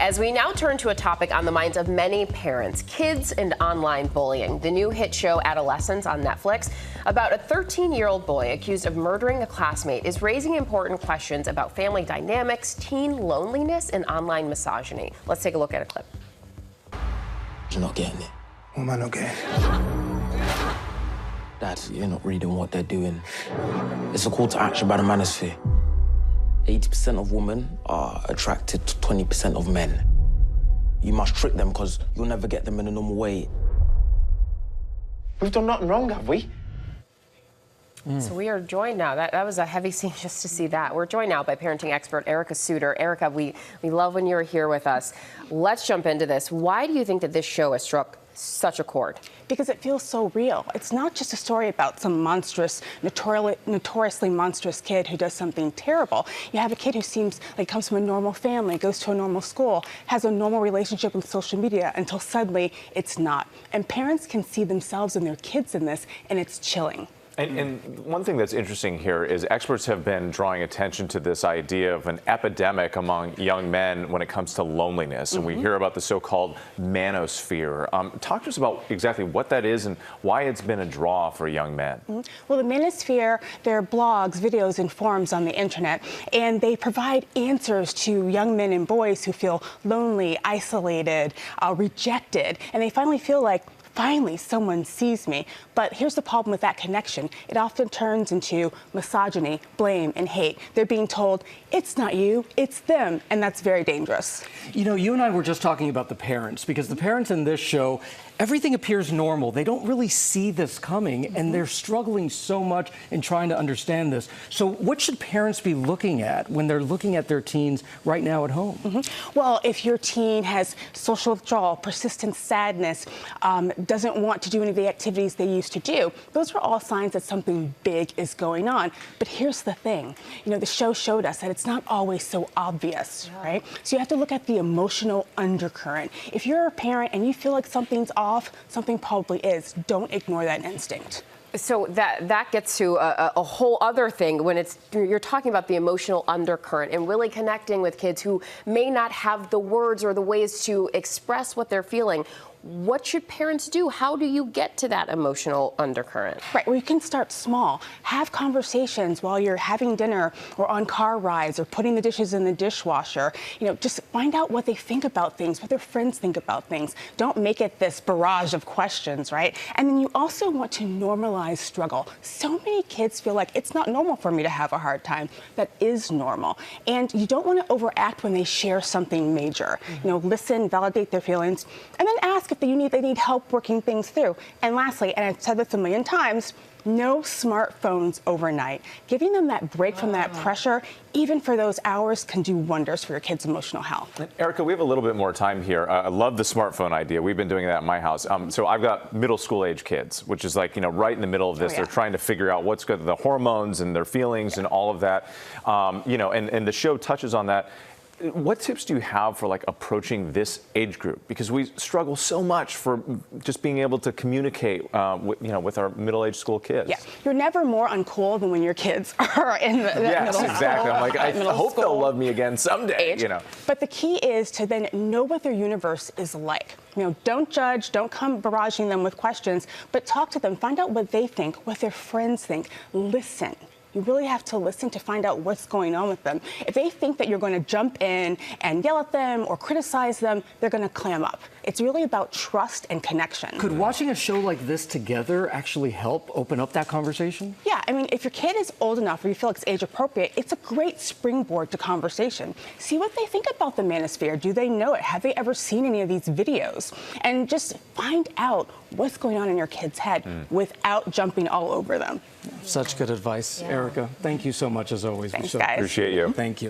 As we now turn to a topic on the minds of many parents, kids and online bullying. The new hit show Adolescence on Netflix about a 13-year-old boy accused of murdering a classmate is raising important questions about family dynamics, teen loneliness, and online misogyny. Let's take a look at a clip. You're not getting it. What am I not getting? Dad, you're not reading what they're doing. It's a call to action by the manosphere. 80% of women are attracted to 20% of men. You must trick them because you'll never get them in a normal way. We've done nothing wrong, have we? So we are joined now. That was a heavy scene just to see that. We're joined now by parenting expert Ericka Souter. Ericka, we love when you're here with us. Let's jump into this. Why do you think that this show has struck such a chord? Because it feels so real. It's not just a story about some monstrous, notoriously monstrous kid who does something terrible. You have a kid who seems like comes from a normal family, goes to a normal school, has a normal relationship with social media until suddenly it's not. And parents can see themselves and their kids in this, and it's chilling. And one thing that's interesting here is experts have been drawing attention to this idea of an epidemic among young men when it comes to loneliness. And we hear about the so-called manosphere. Talk to us about exactly what that is and why it's been a draw for young men. Well, the manosphere, they're blogs, videos, and forums on the internet, and they provide answers to young men and boys who feel lonely, isolated, rejected, and they finally feel like, finally, someone sees me. But here's the problem with that connection. It often turns into misogyny, blame, and hate. They're being told, it's not you, it's them, and that's very dangerous. You know, you and I were just talking about the parents, because the parents in this show, everything appears normal. They don't really see this coming, and they're struggling so much in trying to understand this. So what should parents be looking at when they're looking at their teens right now at home? Well, if your teen has social withdrawal, persistent sadness, doesn't want to do any of the activities they used to do, those are all signs that something big is going on. But here's the thing. You know, the show showed us that it's not always so obvious, right? So you have to look at the emotional undercurrent. If you're a parent and you feel like something's off, something probably is. Don't ignore that instinct. So that gets to a whole other thing when you're talking about the emotional undercurrent and really connecting with kids who may not have the words or the ways to express what they're feeling. What should parents do? How do you get to that emotional undercurrent? Right, well, you can start small. Have conversations while you're having dinner or on car rides or putting the dishes in the dishwasher. You know, just find out what they think about things, what their friends think about things. Don't make it this barrage of questions, right? And then you also want to normalize struggle. So many kids feel like it's not normal for me to have a hard time. That is normal. And you don't want to overact when they share something major. You know, listen, validate their feelings, and then ask if they need help working things through. And lastly, and I've said this a million times, no smartphones overnight. Giving them that break from that pressure, even for those hours, can do wonders for your kids' emotional health. Ericka, we have a little bit more time here. I love the smartphone idea. We've been doing that at my house. So I've got middle school age kids, which is like, you know, right in the middle of this. They're trying to figure out what's good, the hormones and their feelings and all of that. You know, and the show touches on that. What tips do you have for like approaching this age group? Because we struggle so much for just being able to communicate, with our middle-aged school kids. Yeah, you're never more uncool than when your kids are in the yes, middle exactly. school. I'm like, I hope they'll love me again someday. Age. You know. But the key is to then know what their universe is like. You know, don't judge, don't come barraging them with questions, but talk to them, find out what they think, what their friends think. Listen. You really have to listen to find out what's going on with them. If they think that you're going to jump in and yell at them or criticize them, they're going to clam up. It's really about trust and connection. Could watching a show like this together actually help open up that conversation? Yeah, I mean, if your kid is old enough or you feel like it's age appropriate, it's a great springboard to conversation. See what they think about the manosphere. Do they know it? Have they ever seen any of these videos? And just find out what's going on in your kid's head without jumping all over them. Such good advice, Ericka. Thank you so much, as always. Thanks, guys. Appreciate you. Thank you.